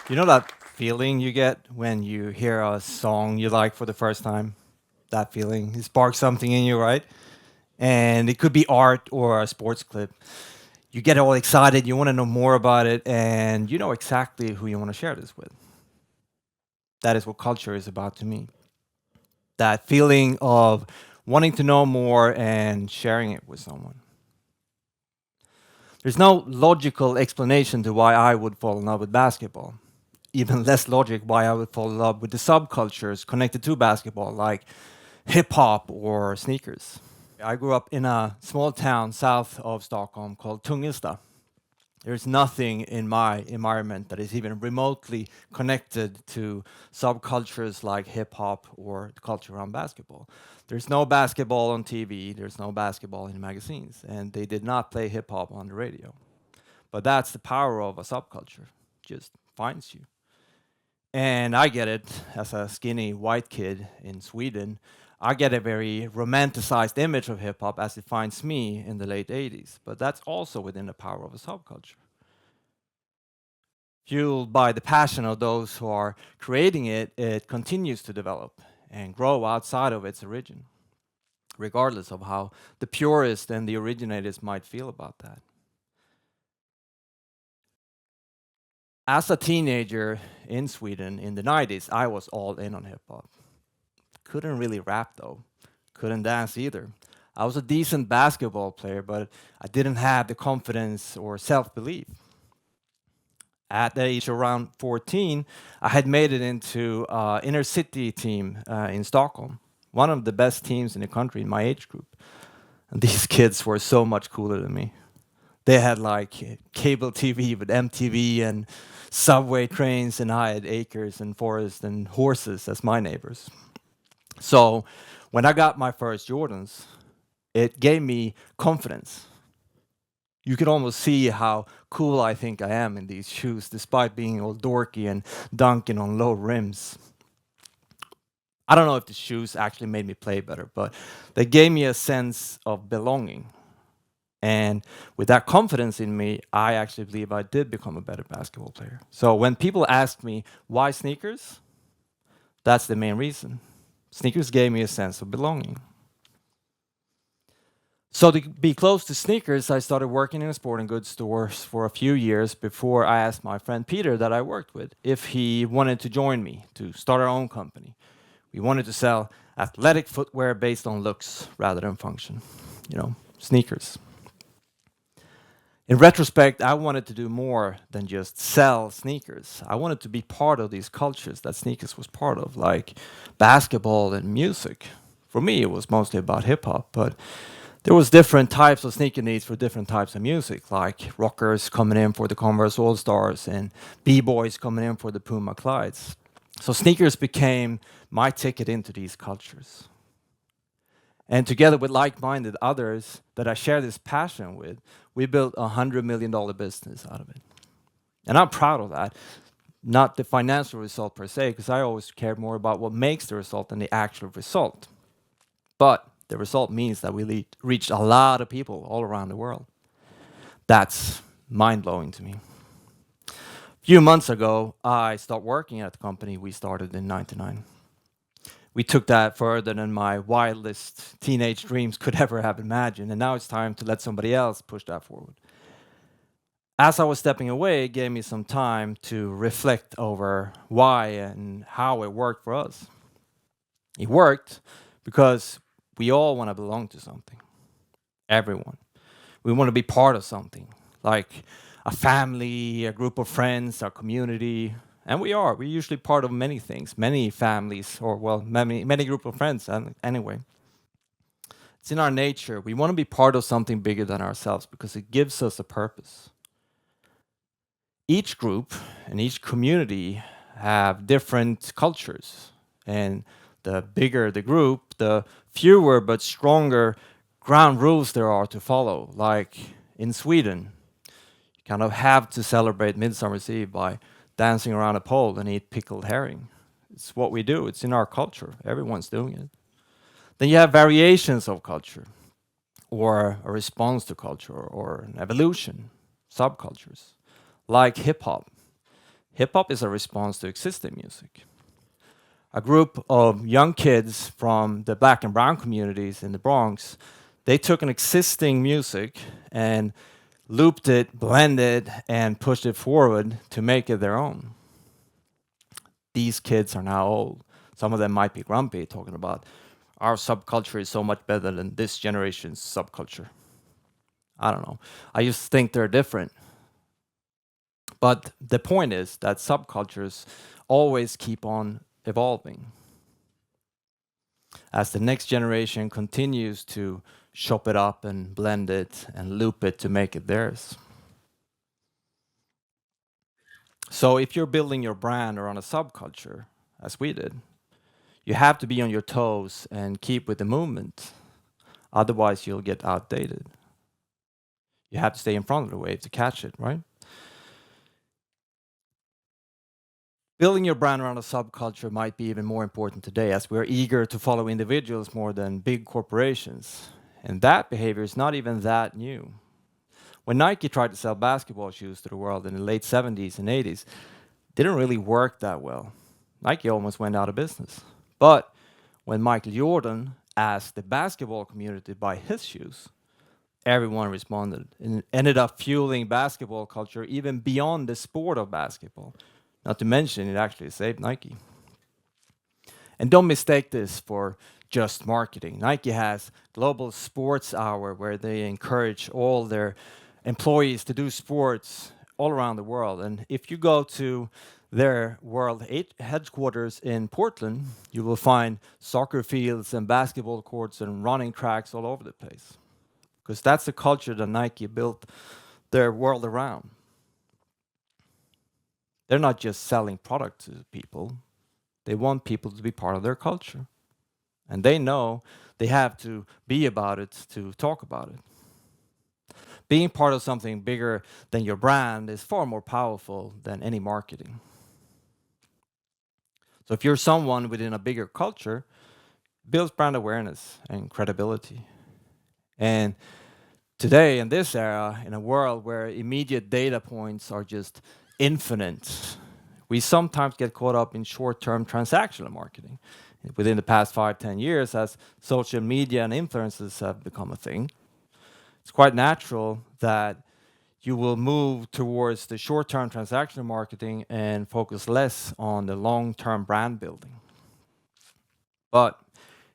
You know that feeling you get when you hear a song you like for the first time? That feeling. It sparks something in you, right? And it could be art or a sports clip. You get all excited, you want to know more about it, and you know exactly who you want to share this with. That is what culture is about to me. That feeling of wanting to know more and sharing it with someone. There's no logical explanation to why I would fall in love with basketball. Even less logic why I would fall in love with the subcultures connected to basketball, like hip hop or sneakers. I grew up in a small town south of Stockholm called Tungesta. There's nothing in my environment that is even remotely connected to subcultures like hip hop or the culture around basketball. There's no basketball on TV, there's no basketball in magazines, and they did not play hip hop on the radio. But that's the power of a subculture, just finds you. And I get it as a skinny white kid in Sweden. I get a very romanticized image of hip hop as it finds me in the late 80s. But that's also within the power of a subculture. Fueled by the passion of those who are creating it, it continues to develop and grow outside of its origin, regardless of how the purists and the originators might feel about that. As a teenager in Sweden in the 90s, I was all in on hip hop. Couldn't really rap though, couldn't dance either. I was a decent basketball player, but I didn't have the confidence or self belief. At the age around 14, I had made it into inner city team in Stockholm, one of the best teams in the country in my age group. And these kids were so much cooler than me. They had like cable TV with MTV and subway trains, and I had acres and forests and horses as my neighbors. So when I got my first Jordans, it gave me confidence. You could almost see how cool I think I am in these shoes, despite being all dorky and dunking on low rims. I don't know if the shoes actually made me play better, but they gave me a sense of belonging. And with that confidence in me, I actually believe I did become a better basketball player. So when people ask me why sneakers, that's the main reason. Sneakers gave me a sense of belonging. So to be close to sneakers, I started working in a sporting goods stores for a few years before I asked my friend Peter that I worked with if he wanted to join me to start our own company. We wanted to sell athletic footwear based on looks rather than function, sneakers. In retrospect, I wanted to do more than just sell sneakers. I wanted to be part of these cultures that sneakers was part of, like basketball and music. For me, it was mostly about hip hop, but there was different types of sneaker needs for different types of music, like rockers coming in for the Converse All Stars and b-boys coming in for the Puma Clydes. So sneakers became my ticket into these cultures. And together with like-minded others that I share this passion with, we built a $100 million business out of it. And I'm proud of that. Not the financial result per se, because I always care more about what makes the result than the actual result. But the result means that we reached a lot of people all around the world. That's mind-blowing to me. A few months ago, I stopped working at the company we started in '99. We took that further than my wildest teenage dreams could ever have imagined, and now it's time to let somebody else push that forward. As I was stepping away, it gave me some time to reflect over why and how it worked for us. It worked because we all want to belong to something. Everyone. We want to be part of something, like a family, a group of friends, a community. And we are. We're usually part of many things, many families, or well, many group of friends. Anyway, it's in our nature. We want to be part of something bigger than ourselves because it gives us a purpose. Each group and each community have different cultures, and the bigger the group, the fewer but stronger ground rules there are to follow. Like in Sweden, you kind of have to celebrate Midsummer's Eve by dancing around a pole and eat pickled herring. It's what we do. It's in our culture. Everyone's doing it. Then you have variations of culture, or a response to culture, or an evolution, subcultures, like hip hop. Hip-hop is a response to existing music. A group of young kids from the black and brown communities in the Bronx, they took an existing music and looped it, blended, and pushed it forward to make it their own. These kids are now old. Some of them might be grumpy, talking about our subculture is so much better than this generation's subculture. I don't know. I just think they're different. But the point is that subcultures always keep on evolving. As the next generation continues to chop it up and blend it and loop it to make it theirs. So if you're building your brand around a subculture, as we did, you have to be on your toes and keep with the movement. Otherwise, you'll get outdated. You have to stay in front of the wave to catch it, right? Building your brand around a subculture might be even more important today, as we're eager to follow individuals more than big corporations. And that behavior is not even that new. When Nike tried to sell basketball shoes to the world in the late 70s and 80s, it didn't really work that well. Nike almost went out of business. But when Michael Jordan asked the basketball community to buy his shoes, everyone responded, and it ended up fueling basketball culture even beyond the sport of basketball. Not to mention, it actually saved Nike. And don't mistake this for just marketing. Nike has Global Sports Hour, where they encourage all their employees to do sports all around the world. And if you go to their world headquarters in Portland, you will find soccer fields and basketball courts and running tracks all over the place. Because that's the culture that Nike built their world around. They're not just selling product to people. They want people to be part of their culture. And they know they have to be about it to talk about it. Being part of something bigger than your brand is far more powerful than any marketing. So if you're someone within a bigger culture, it builds brand awareness and credibility. And today, in this era, in a world where immediate data points are just infinite, we sometimes get caught up in short-term transactional marketing. Within the past 5-10 years, as social media and influencers have become a thing, it's quite natural that you will move towards the short-term transactional marketing and focus less on the long-term brand building. But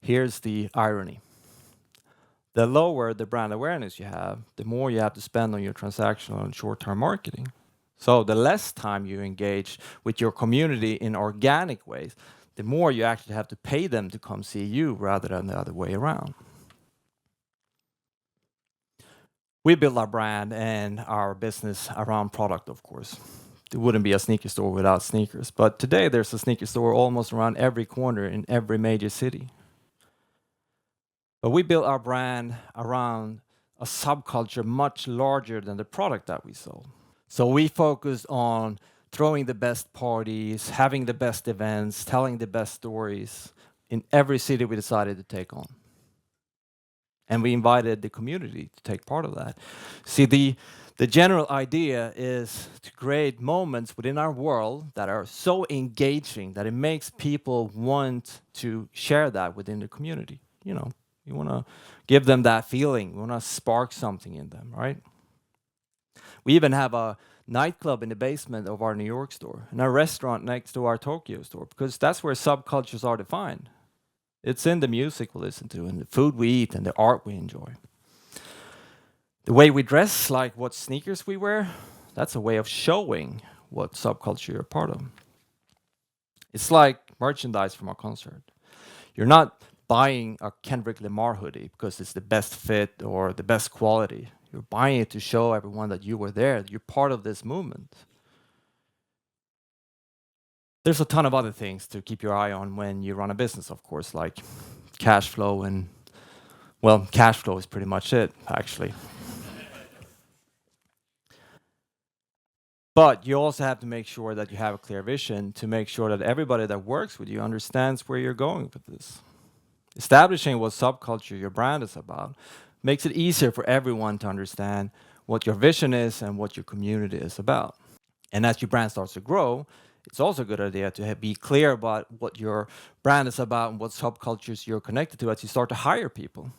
here's the irony. The lower the brand awareness you have, the more you have to spend on your transactional and short-term marketing. So the less time you engage with your community in organic ways, the more you actually have to pay them to come see you rather than the other way around. We build our brand and our business around product, of course. There wouldn't be a sneaker store without sneakers. But today there's a sneaker store almost around every corner in every major city. But we built our brand around a subculture much larger than the product that we sold. So we focused on throwing the best parties, having the best events, telling the best stories in every city we decided to take on. And we invited the community to take part of that. See, the general idea is to create moments within our world that are so engaging that it makes people want to share that within the community. You know, you want to give them that feeling. You want to spark something in them, right? We even have a nightclub in the basement of our New York store and a restaurant next to our Tokyo store, because that's where subcultures are defined. It's in the music we listen to and the food we eat and the art we enjoy. The way we dress, like what sneakers we wear, that's a way of showing what subculture you're a part of. It's like merchandise from a concert. You're not buying a Kendrick Lamar hoodie because it's the best fit or the best quality. You're buying it to show everyone that you were there, that you're part of this movement. There's a ton of other things to keep your eye on when you run a business, of course, like cash flow and, well, cash flow is pretty much it, actually. But you also have to make sure that you have a clear vision to make sure that everybody that works with you understands where you're going with this. Establishing what subculture your brand is about makes it easier for everyone to understand what your vision is and what your community is about. And as your brand starts to grow, it's also a good idea to be clear about what your brand is about and what subcultures you're connected to as you start to hire people.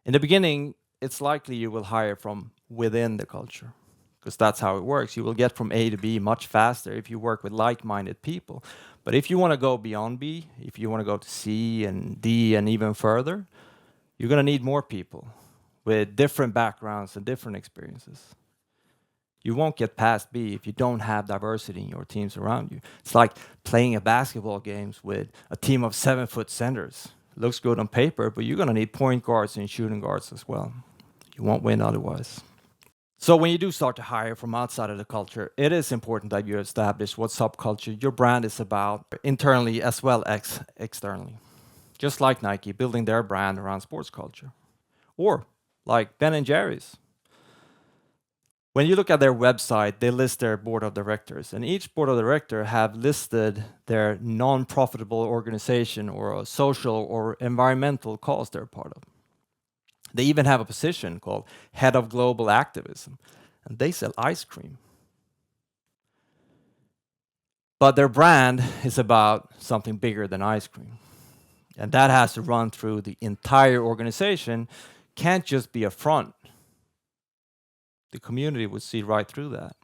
In the beginning, it's likely you will hire from within the culture, because that's how it works. You will get from A to B much faster if you work with like-minded people. But if you want to go beyond B, if you want to go to C and D and even further, you're going to need more people with different backgrounds and different experiences. You won't get past B if you don't have diversity in your teams around you. It's like playing a basketball games with a team of 7-foot centers. Looks good on paper, but you're going to need point guards and shooting guards as well. You won't win otherwise. So when you do start to hire from outside of the culture, it is important that you establish what subculture your brand is about internally as well as externally. Just like Nike, building their brand around sports culture. Or like Ben & Jerry's. When you look at their website, they list their board of directors, and each board of director have listed their non-profitable organization or a social or environmental cause they're part of. They even have a position called Head of Global Activism, and they sell ice cream. But their brand is about something bigger than ice cream, and that has to run through the entire organization, can't just be a front. The community would see right through that.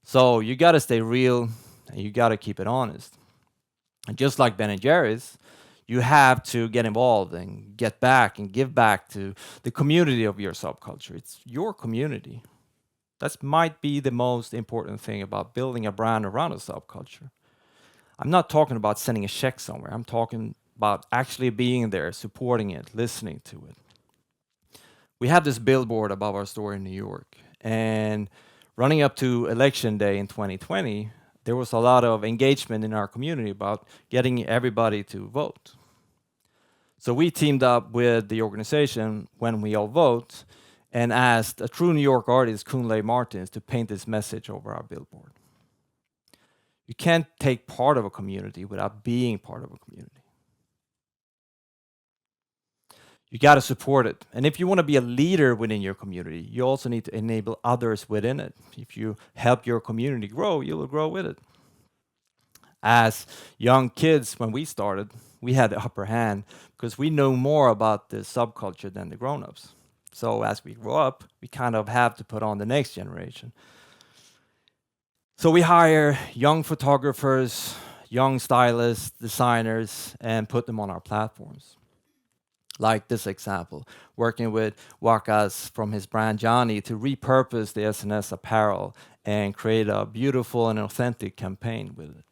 So you got to stay real and you got to keep it honest. And just like Ben & Jerry's, you have to get involved and get back and give back to the community of your subculture. It's your community. That might be the most important thing about building a brand around a subculture. I'm not talking about sending a check somewhere. I'm talking about actually being there, supporting it, listening to it. We had this billboard above our store in New York, and running up to election day in 2020, there was a lot of engagement in our community about getting everybody to vote. So we teamed up with the organization When We All Vote and asked a true New York artist, Kunle Martins, to paint this message over our billboard. You can't take part of a community without being part of a community. You got to support it. And if you want to be a leader within your community, you also need to enable others within it. If you help your community grow, you will grow with it. As young kids, when we started, we had the upper hand because we know more about the subculture than the grown-ups. So as we grow up, we kind of have to put on the next generation. So we hire young photographers, young stylists, designers, and put them on our platforms. Like this example, working with Wakas from his brand Johnny to repurpose the SNS apparel and create a beautiful and authentic campaign with it.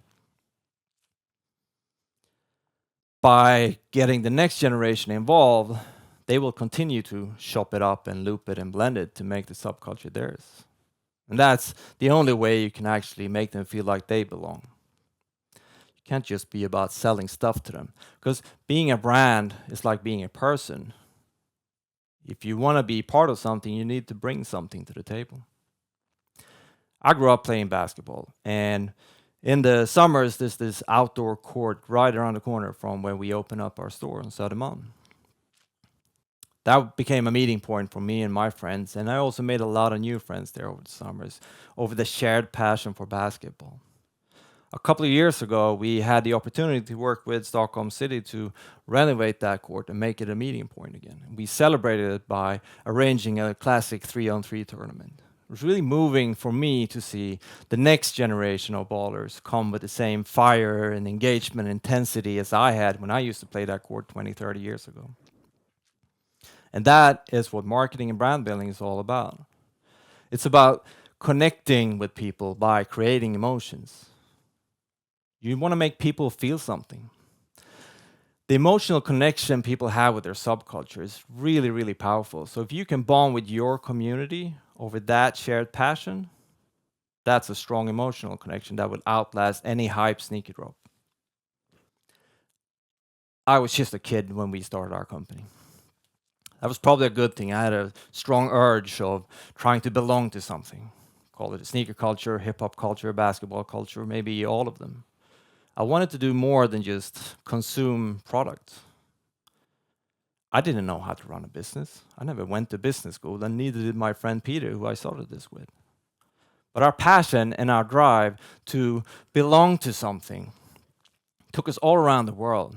By getting the next generation involved, they will continue to chop it up and loop it and blend it to make the subculture theirs. And that's the only way you can actually make them feel like they belong. Can't just be about selling stuff to them, because being a brand is like being a person. If you want to be part of something, you need to bring something to the table. I grew up playing basketball, and in the summers there's this outdoor court right around the corner from where we open up our store on Södermalm. That became a meeting point for me and my friends, and I also made a lot of new friends there over the summers over the shared passion for basketball. A couple of years ago, we had the opportunity to work with Stockholm City to renovate that court and make it a meeting point again. We celebrated it by arranging a classic 3-on-3 tournament. It was really moving for me to see the next generation of ballers come with the same fire and engagement and intensity as I had when I used to play that court 20, 30 years ago. And that is what marketing and brand building is all about. It's about connecting with people by creating emotions. You want to make people feel something. The emotional connection people have with their subculture is really, really powerful. So if you can bond with your community over that shared passion, that's a strong emotional connection that will outlast any hype sneaker drop. I was just a kid when we started our company. That was probably a good thing. I had a strong urge of trying to belong to something. Call it a sneaker culture, hip-hop culture, basketball culture, maybe all of them. I wanted to do more than just consume products. I didn't know how to run a business. I never went to business school, and neither did my friend Peter, who I started this with. But our passion and our drive to belong to something took us all around the world.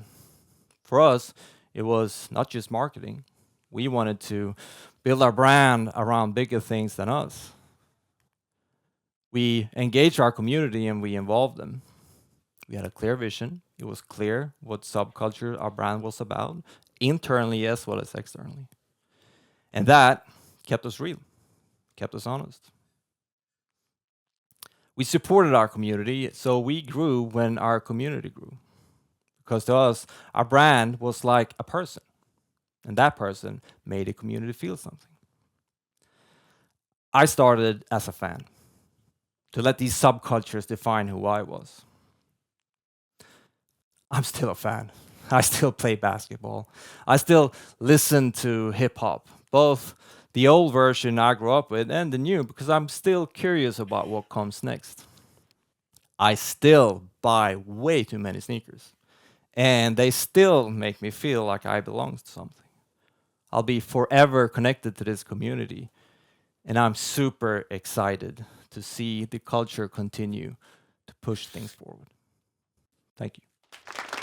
For us, it was not just marketing. We wanted to build our brand around bigger things than us. We engaged our community and we involved them. We had a clear vision. It was clear what subculture our brand was about, internally as well as externally. And that kept us real, kept us honest. We supported our community, so we grew when our community grew. Because to us, our brand was like a person, and that person made the community feel something. I started as a fan, to let these subcultures define who I was. I'm still a fan. I still play basketball. I still listen to hip hop, both the old version I grew up with and the new, because I'm still curious about what comes next. I still buy way too many sneakers, and they still make me feel like I belong to something. I'll be forever connected to this community, and I'm super excited to see the culture continue to push things forward. Thank you.